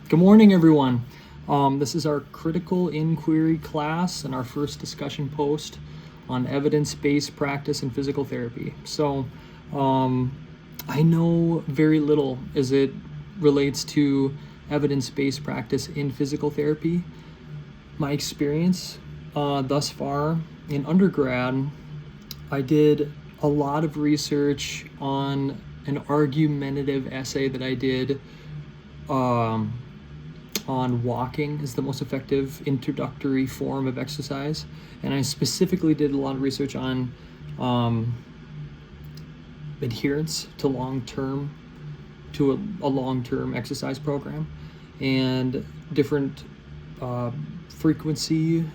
Good morning, everyone. This is our critical inquiry class and our first discussion post on evidence-based practice in physical therapy. So I know very little as it relates to evidence-based practice in physical therapy. My experience thus far in undergrad, I did a lot of research on an argumentative essay that I did on walking is the most effective introductory form of exercise. And I specifically did a lot of research on adherence to a long-term exercise program and different frequencies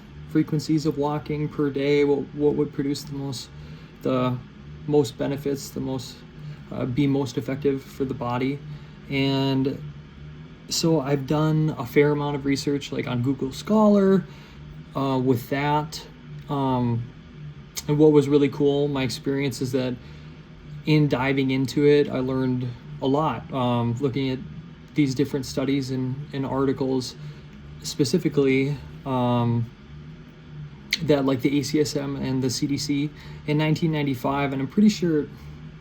of walking per day, what would produce the most benefits, be most effective for the body. And so I've done a fair amount of research like on Google Scholar with that. And what was really cool, my experience is that in diving into it, I learned a lot, looking at these different studies and articles, specifically that like the ACSM and the CDC in 1995, and I'm pretty sure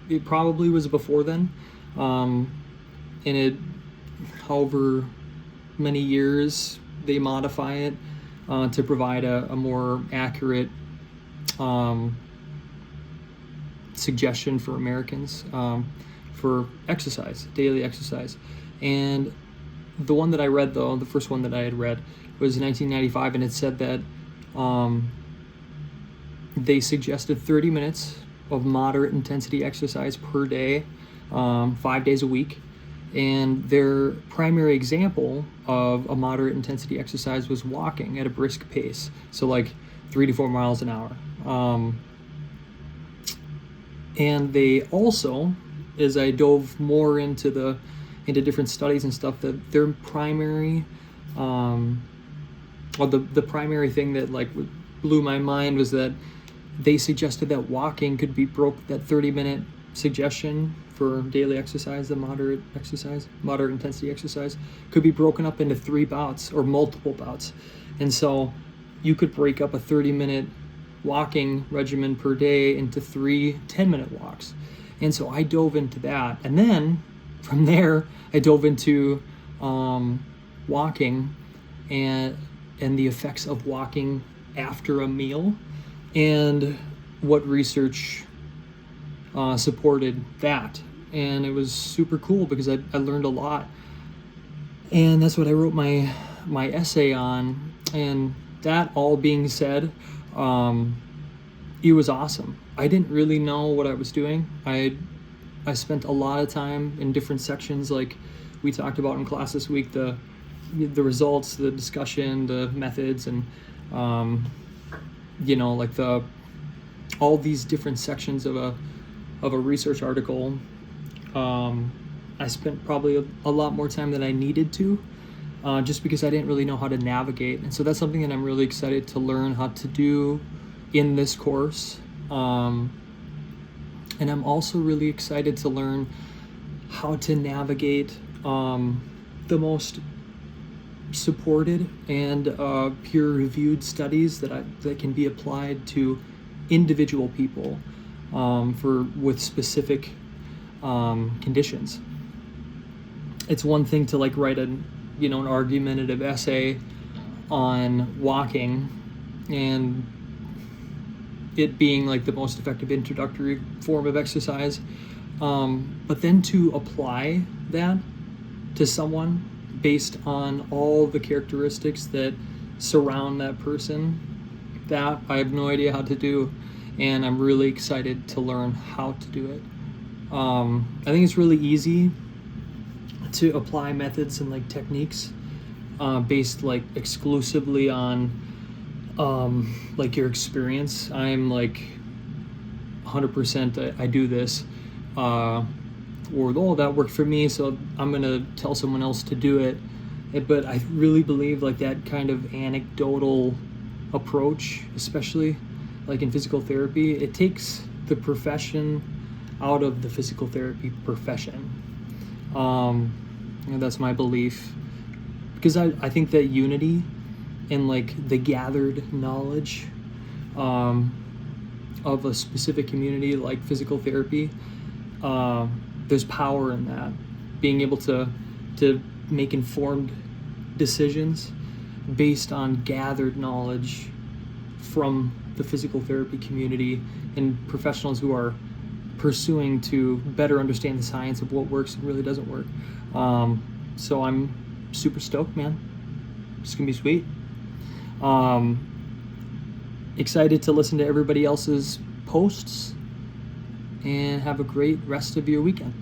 it probably was before then, and it, however many years they modify it to provide a more accurate suggestion for Americans for exercise, daily exercise. And the one that I read, though, the first one that I had read was 1995, and it said that they suggested 30 minutes of moderate intensity exercise per day, 5 days a week. And their primary example of a moderate intensity exercise was walking at a brisk pace, so like 3 to 4 miles an hour. And they also, as I dove more into different studies and stuff, that their primary, the primary thing that like blew my mind was that they suggested that walking could be that 30-minute suggestion for daily exercise, the moderate intensity exercise, could be broken up into 3 bouts or multiple bouts. And so you could break up a 30-minute walking regimen per day into 3 10-minute walks. And so I dove into that. And then from there, I dove into walking and the effects of walking after a meal and what research supported that. And it was super cool because I learned a lot, and that's what I wrote my essay on. And that all being said, it was awesome. I didn't really know what I was doing. I spent a lot of time in different sections, like we talked about in class this week, the results, the discussion, the methods, and like all these different sections of a research article. I spent probably a lot more time than I needed to, just because I didn't really know how to navigate. And so that's something that I'm really excited to learn how to do in this course. And I'm also really excited to learn how to navigate the most supported and peer-reviewed studies that can be applied to individual people with specific conditions. It's one thing to like write an argumentative essay on walking and it being like the most effective introductory form of exercise, but then to apply that to someone based on all the characteristics that surround that person, that I have no idea how to do, and I'm really excited to learn how to do it. I think it's really easy to apply methods and like techniques based like exclusively on like your experience. I'm like 100% I do this, or that worked for me, so I'm gonna tell someone else to do it. But I really believe like that kind of anecdotal approach, especially like in physical therapy, it takes the profession out of the physical therapy profession. That's my belief. because I think that unity and like the gathered knowledge of a specific community like physical therapy, there's power in that. Being able to make informed decisions based on gathered knowledge from the physical therapy community and professionals who are pursuing to better understand the science of what works and really doesn't work. So I'm super stoked, man. It's gonna be sweet. Excited to listen to everybody else's posts, and have a great rest of your weekend.